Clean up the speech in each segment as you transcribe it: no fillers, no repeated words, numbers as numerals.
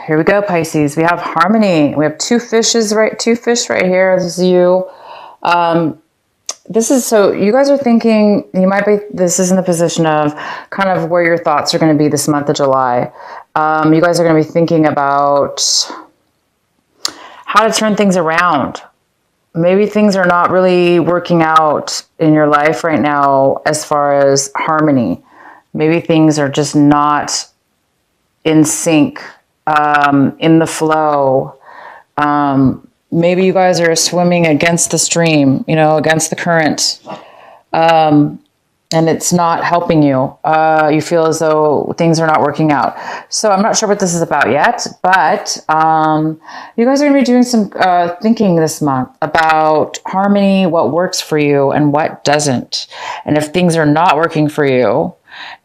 Here we go, Pisces. We have harmony. We have two fish right here. This is you. This is, so you guys are thinking, this is in the position of kind of where your thoughts are going to be this month of July. You guys are going to be thinking about how to turn things around. Maybe things are not really working out in your life right now as far as harmony. Maybe things are just not in sync, in the flow. Maybe you guys are swimming against the stream, against the current, and it's not helping you. You feel as though things are not working out. So I'm not sure what this is about yet, but you guys are going to be doing some thinking this month about harmony, what works for you and what doesn't. And if things are not working for you,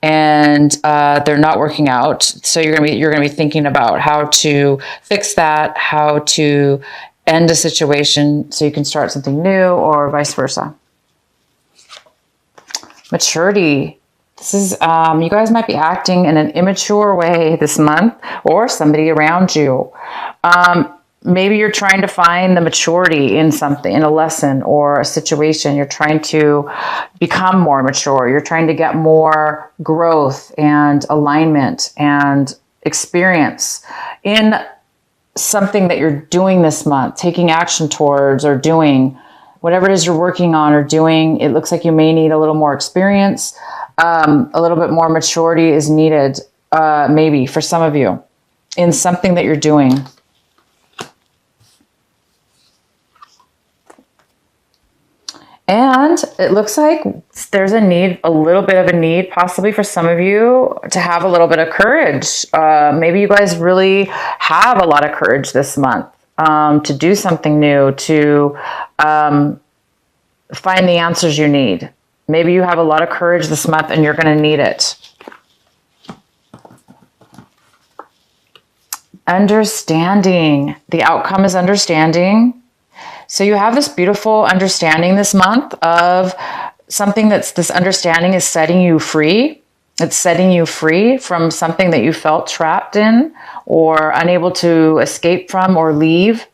and they're not working out, so you're gonna be thinking about how to fix that, how to end a situation so you can start something new, or vice versa. Maturity. This is you guys might be acting in an immature way this month, or somebody around you. Maybe you're trying to find the maturity in something, in a lesson or a situation. You're trying to become more mature. You're trying to get more growth and alignment and experience in something that you're doing this month, taking action towards, or doing whatever it is you're working on or doing. It looks like you may need a little more experience. A little bit more maturity is needed, maybe for some of you, in something that you're doing. And it looks like there's a little bit of a need possibly for some of you to have a little bit of courage. Maybe you guys really have a lot of courage this month to do something new, to find the answers you need. Maybe you have a lot of courage this month and you're going to need it. Understanding. The outcome is understanding. So you have this beautiful understanding this month of something this understanding is setting you free. It's setting you free from something that you felt trapped in or unable to escape from or leave.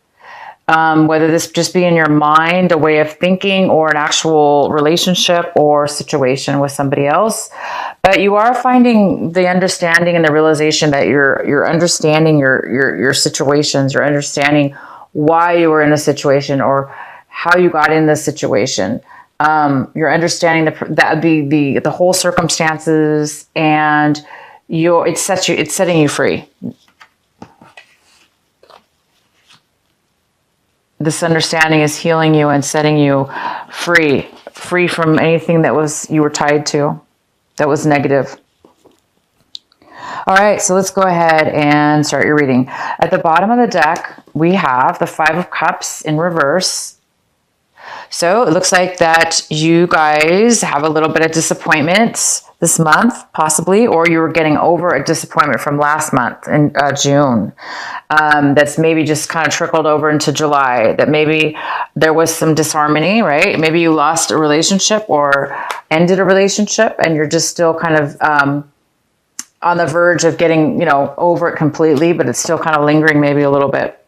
Whether this just be in your mind, a way of thinking, or an actual relationship or situation with somebody else. But you are finding the understanding and the realization that you're understanding your situations, you're understanding why you were in a situation or how you got in this situation. You're understanding the whole circumstances, and it's setting you free. This understanding is healing you and setting you free from anything that you were tied to, that was negative. All right, so let's go ahead and start your reading. At the bottom of the deck, we have the Five of Cups in reverse. So it looks like that you guys have a little bit of disappointment this month, possibly, or you were getting over a disappointment from last month in June. That's maybe just kind of trickled over into July, that maybe there was some disharmony, right? Maybe you lost a relationship or ended a relationship and you're just still kind of on the verge of getting, over it completely, but it's still kind of lingering maybe a little bit.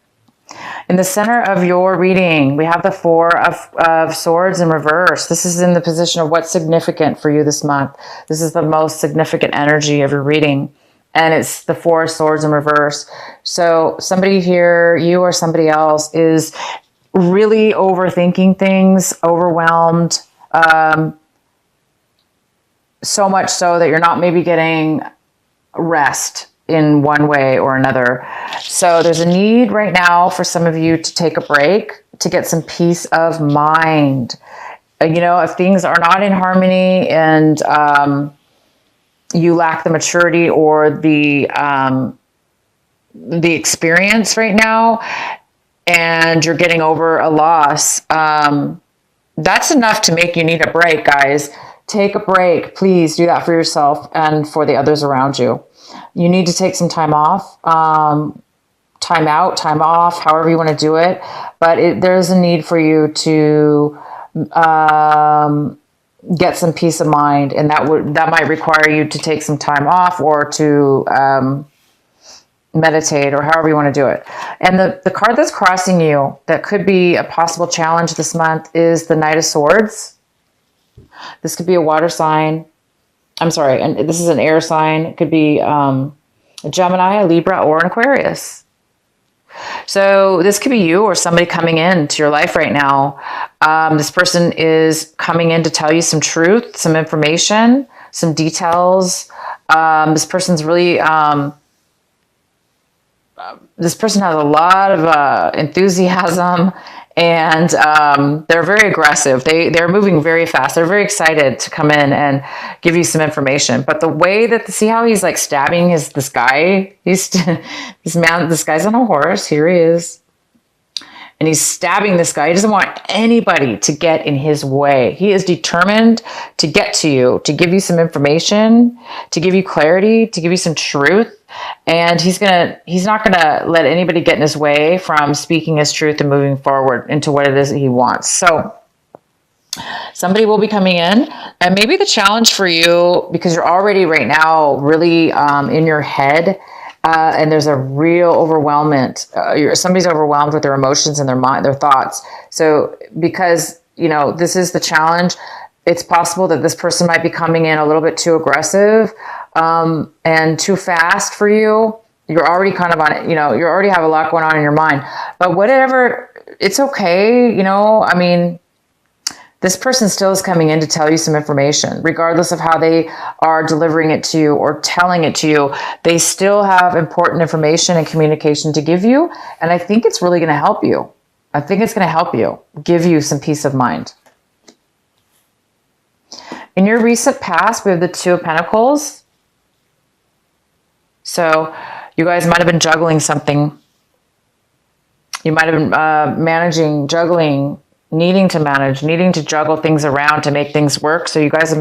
In the center of your reading, we have the Four of Swords in reverse. This is in the position of what's significant for you this month. This is the most significant energy of your reading. And it's the Four of Swords in reverse. So somebody here, you or somebody else, is really overthinking things, overwhelmed, so much so that you're not maybe getting rest in one way or another. So there's a need right now for some of you to take a break, to get some peace of mind. If things are not in harmony and you lack the maturity or the experience right now, and you're getting over a loss, that's enough to make you need a break, guys. Take a break. Please do that for yourself and for the others around you. You need to take some time off, time out, time off, however you want to do it. But there's a need for you to get some peace of mind, and that might require you to take some time off, or to meditate, or however you want to do it. And the card that's crossing you that could be a possible challenge this month is the Knight of Swords. This could be a water sign. I'm sorry, and this is an air sign. It could be a Gemini, a Libra, or an Aquarius. So this could be you or somebody coming into your life right now. This person is coming in to tell you some truth, some information, some details. This person's really... this person has a lot of enthusiasm, and they're very aggressive. They're moving very fast. They're very excited to come in and give you some information. But the way that, see how he's like stabbing this guy? This guy's on a horse. Here he is. And he's stabbing this guy. He doesn't want anybody to get in his way. He is determined to get to you, to give you some information, to give you clarity, to give you some truth. And he's not gonna let anybody get in his way from speaking his truth and moving forward into what it is that he wants. So somebody will be coming in, and maybe the challenge for you, because you're already right now really in your head, and there's a real overwhelmment. Somebody's overwhelmed with their emotions and their mind, their thoughts. So because, this is the challenge, it's possible that this person might be coming in a little bit too aggressive and too fast for you. You're already kind of on it, you already have a lot going on in your mind. But whatever, it's okay, this person still is coming in to tell you some information, regardless of how they are delivering it to you or telling it to you. They still have important information and communication to give you. And I think it's really going to help you. I think it's going to help you, give you some peace of mind. In your recent past, we have the Two of Pentacles. So you guys might have been juggling something. You might have been juggling, needing to juggle things around to make things work. So you guys,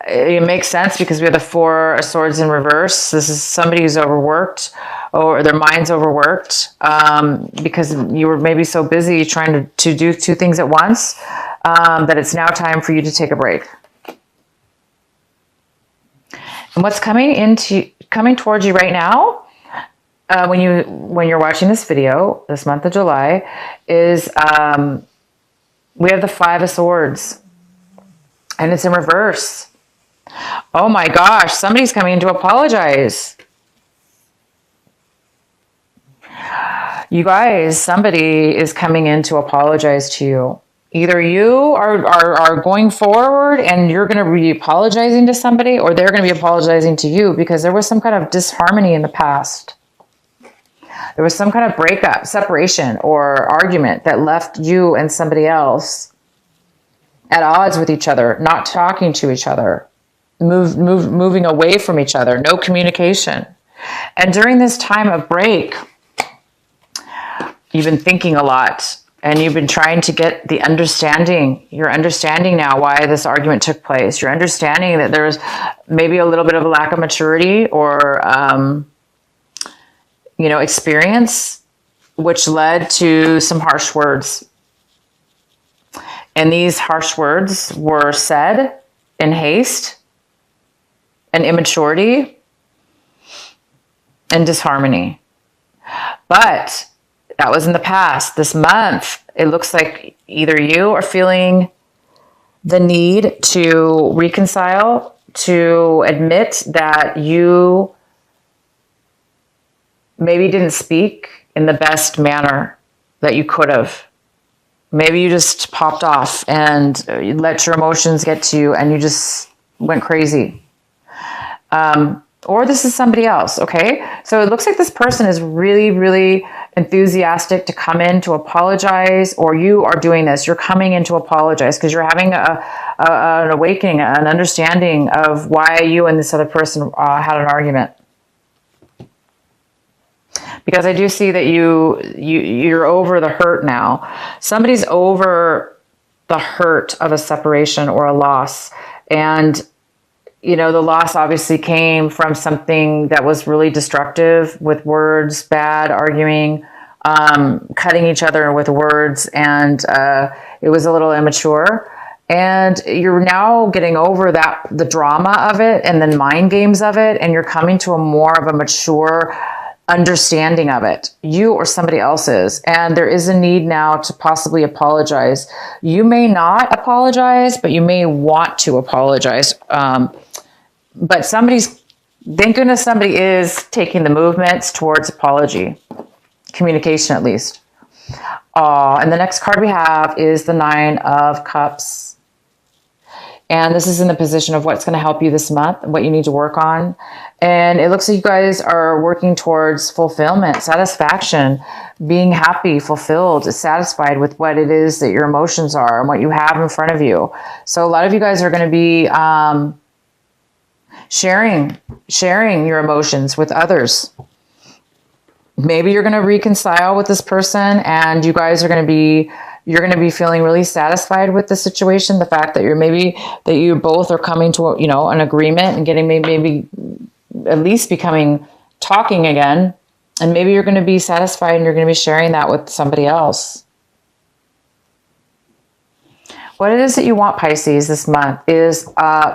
it makes sense because we have the Four of Swords in reverse. This is somebody who's overworked, or their mind's overworked, because you were maybe so busy trying to do two things at once, that it's now time for you to take a break. And what's coming towards you right now, when you're watching this video, this month of July, is we have the Five of Swords, and it's in reverse. Oh my gosh, somebody's coming in to apologize. You guys, somebody is coming in to apologize to you. Either you are going forward and you're going to be apologizing to somebody, or they're going to be apologizing to you because there was some kind of disharmony in the past. There was some kind of breakup, separation, or argument that left you and somebody else at odds with each other, not talking to each other, moving away from each other, no communication. And during this time of break, you've been thinking a lot, and you've been trying to get the understanding. You're understanding now why this argument took place. You're understanding that there's maybe a little bit of a lack of maturity or experience, which led to some harsh words. And these harsh words were said in haste and immaturity and disharmony. But that was in the past. This month, it looks like either you are feeling the need to reconcile, to admit that you maybe didn't speak in the best manner that you could have. Maybe you just popped off and you let your emotions get to you and you just went crazy. Or this is somebody else, okay? So it looks like this person is really, really enthusiastic to come in to apologize, or you are doing this. You're coming in to apologize because you're having an awakening, an understanding of why you and this other person had an argument. Because I do see that you're over the hurt now. Somebody's over the hurt of a separation or a loss. And the loss obviously came from something that was really destructive, with words, bad arguing, cutting each other with words, and it was a little immature. And you're now getting over that, the drama of it and the mind games of it, and you're coming to a more of a mature understanding of it, you or somebody else's. And there is a need now to possibly apologize. You may not apologize, but you may want to apologize. But thank goodness somebody is taking the movements towards apology, communication at least. And the next card we have is the 9 of Cups. And this is in the position of what's going to help you this month, what you need to work on. And it looks like you guys are working towards fulfillment, satisfaction, being happy, fulfilled, satisfied with what it is that your emotions are and what you have in front of you. So a lot of you guys are going to be sharing your emotions with others. Maybe you're going to reconcile with this person, and you guys are going to be feeling really satisfied with the situation. The fact that you both are coming to, an agreement and getting maybe at least talking again. And maybe you're going to be satisfied and you're going to be sharing that with somebody else. What it is that you want, Pisces, this month is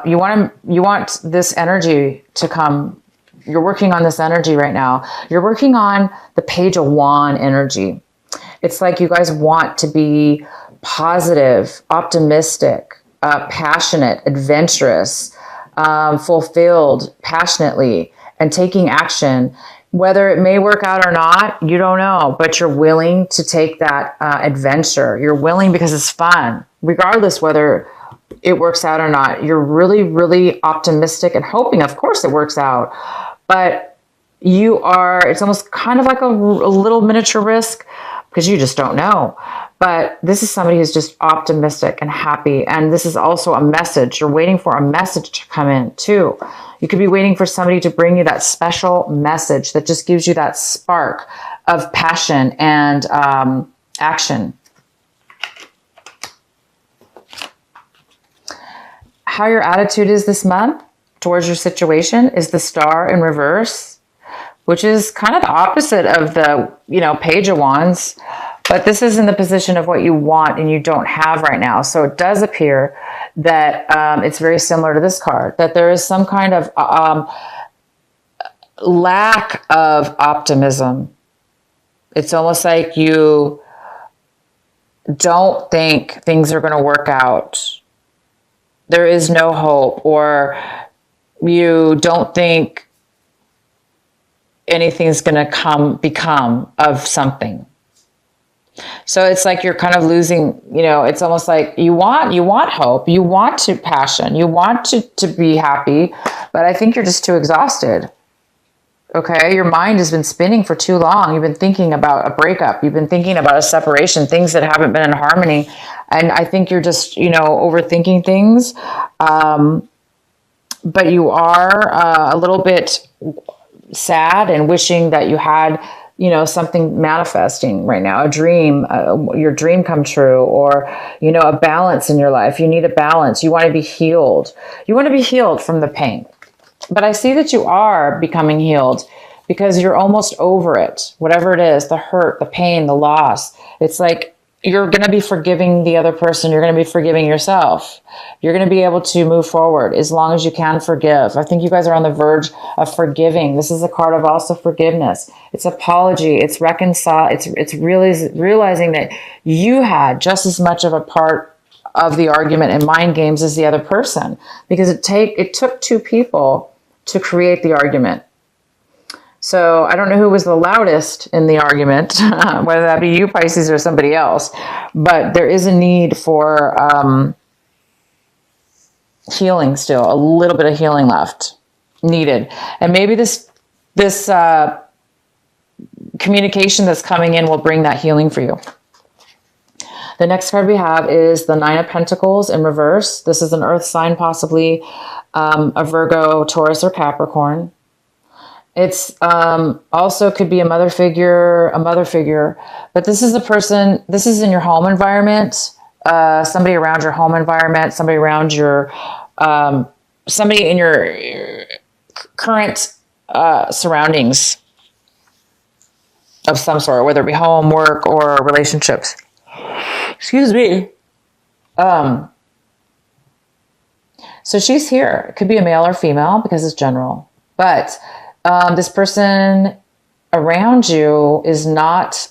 you want this energy to come. You're working on this energy right now. You're working on the Page of Wand energy. It's like you guys want to be positive, optimistic, passionate, adventurous, fulfilled passionately, and taking action. Whether it may work out or not, you don't know, but you're willing to take that adventure. You're willing because it's fun, regardless whether it works out or not. You're really, really optimistic and hoping, of course, it works out. But it's almost kind of like a little miniature risk, because you just don't know. But this is somebody who's just optimistic and happy. And this is also a message. You're waiting for a message to come in too. You could be waiting for somebody to bring you that special message that just gives you that spark of passion and action. How your attitude is this month towards your situation is the Star in reverse, which is kind of the opposite of the, Page of Wands. But this is in the position of what you want and you don't have right now. So it does appear that it's very similar to this card, that there is some kind of lack of optimism. It's almost like you don't think things are going to work out. There is no hope, or you don't think anything's going to become of something. So it's like you're kind of losing, it's almost like you want hope, you want to passion, you want to be happy, but I think you're just too exhausted. Okay. Your mind has been spinning for too long. You've been thinking about a breakup. You've been thinking about a separation, things that haven't been in harmony. And I think you're just, overthinking things. But you are a little bit sad and wishing that you had, something manifesting right now, a dream, your dream come true, or, a balance in your life. You need a balance. You want to be healed. You want to be healed from the pain. But I see that you are becoming healed because you're almost over it. Whatever it is, the hurt, the pain, the loss. It's like you're going to be forgiving the other person. You're going to be forgiving yourself. You're going to be able to move forward as long as you can forgive. I think you guys are on the verge of forgiving. This is a card of also forgiveness. It's apology. It's reconcile. It's realizing that you had just as much of a part of the argument and mind games as the other person, because it took two people to create the argument. So I don't know who was the loudest in the argument, whether that be you, Pisces, or somebody else. But there is a need for healing still, a little bit of healing left needed. And maybe this communication that's coming in will bring that healing for you. The next card we have is the 9 of Pentacles in reverse. This is an earth sign, possibly a Virgo, Taurus, or Capricorn. It's also could be a mother figure, but this is a person, this is in your home environment, somebody around your home environment, somebody around your, somebody in your current surroundings of some sort, whether it be home, work, or relationships. Excuse me. So she's here. It could be a male or female because it's general, but this person around you is not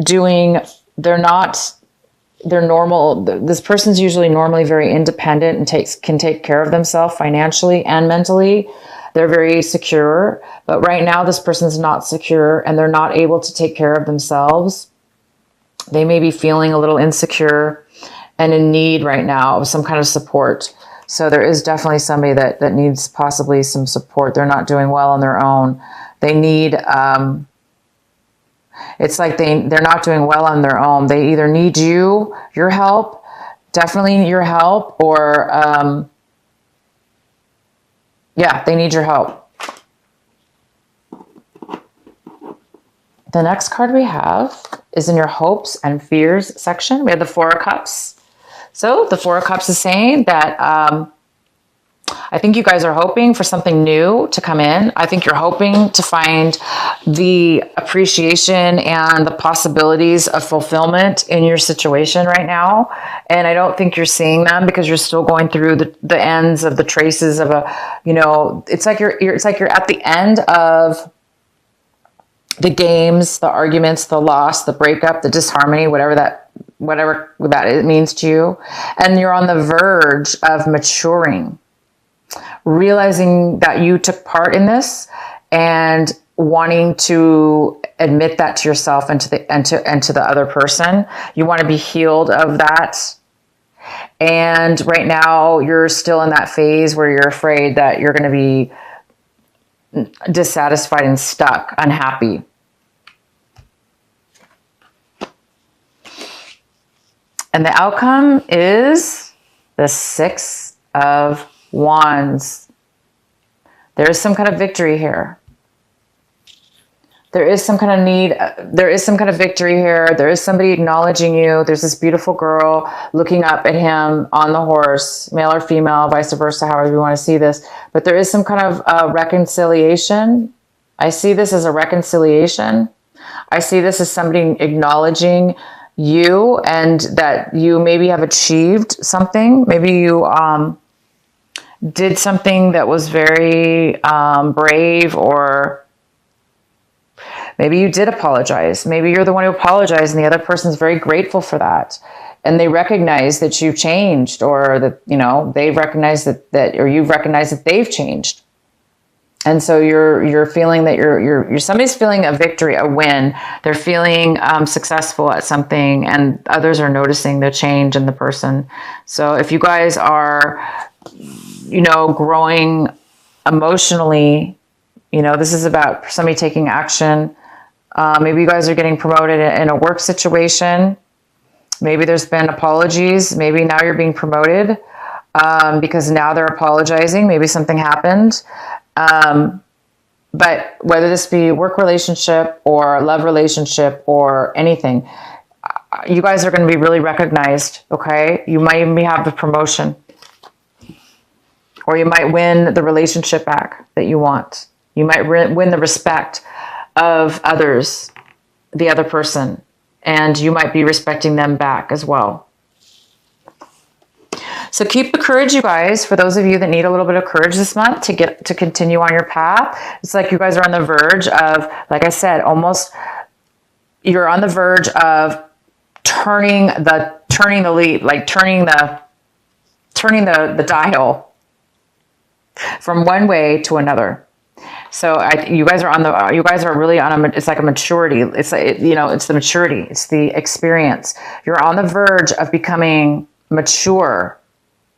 doing, they're normal. This person's usually normally very independent and can take care of themselves financially and mentally. They're very secure, but right now this person's not secure and they're not able to take care of themselves. They may be feeling a little insecure and in need right now of some kind of support. So there is definitely somebody that needs possibly some support. They're not doing well on their own. They need, it's like they're not doing well on their own. They either need your help, definitely your help, or, yeah, they need your help. The next card we have is in your hopes and fears section. We have the Four of Cups. So the Four of Cups is saying that I think you guys are hoping for something new to come in. I think you're hoping to find the appreciation and the possibilities of fulfillment in your situation right now. And I don't think you're seeing them because you're still going through the ends of the traces of it's like you're at the end of the games, the arguments, the loss, the breakup, the disharmony, whatever that it means to you. And you're on the verge of maturing, realizing that you took part in this and wanting to admit that to yourself and to the other person. You want to be healed of that. And right now you're still in that phase where you're afraid that you're going to be dissatisfied and stuck, unhappy. And the outcome is the Six of Wands. There is some kind of victory here. There is some kind of need. There is some kind of victory here. There is somebody acknowledging you. There's this beautiful girl looking up at him on the horse, male or female, vice versa, however you want to see this. But there is some kind of reconciliation. I see this as a reconciliation. I see this as somebody acknowledging you and that you maybe have achieved something. Maybe you did something that was very brave, or maybe you did apologize. Maybe you're the one who apologized and the other person's very grateful for that. And they recognize that you've changed, or that, they've recognized that or you've recognized that they've changed. And so you're feeling that you're somebody's feeling a victory, a win. They're feeling successful at something, and others are noticing the change in the person. So if you guys are, growing emotionally, this is about somebody taking action. Maybe you guys are getting promoted in a work situation. Maybe there's been apologies. Maybe now you're being promoted because now they're apologizing. Maybe something happened. But whether this be work relationship or love relationship or anything, you guys are going to be really recognized. Okay. You might even have the promotion, or you might win the relationship back that you want. You might win the respect of others, the other person, and you might be respecting them back as well. So keep the courage, you guys. For those of you that need a little bit of courage this month to continue on your path, it's like you guys are on the verge of, like I said, you're on the verge of turning the lead, like turning the dial from one way to another. So you guys are really on it's like a maturity. It's the maturity. It's the experience. You're on the verge of becoming mature,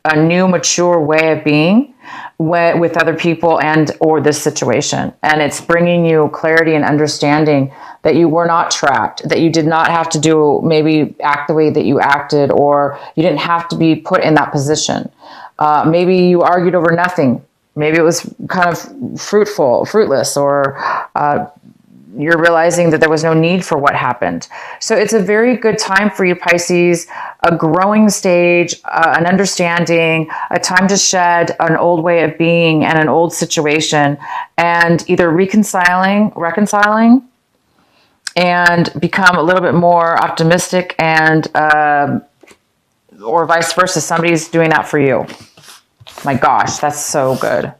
a new mature way of being with other people or this situation. And it's bringing you clarity and understanding that you were not trapped, that you did not have to maybe act the way that you acted, or you didn't have to be put in that position. Maybe you argued over nothing. Maybe it was kind of fruitless, or you're realizing that there was no need for what happened. So it's a very good time for you, Pisces, a growing stage, an understanding, a time to shed an old way of being and an old situation, and either reconciling, and become a little bit more optimistic, and or vice versa. Somebody's doing that for you. My gosh, that's so good.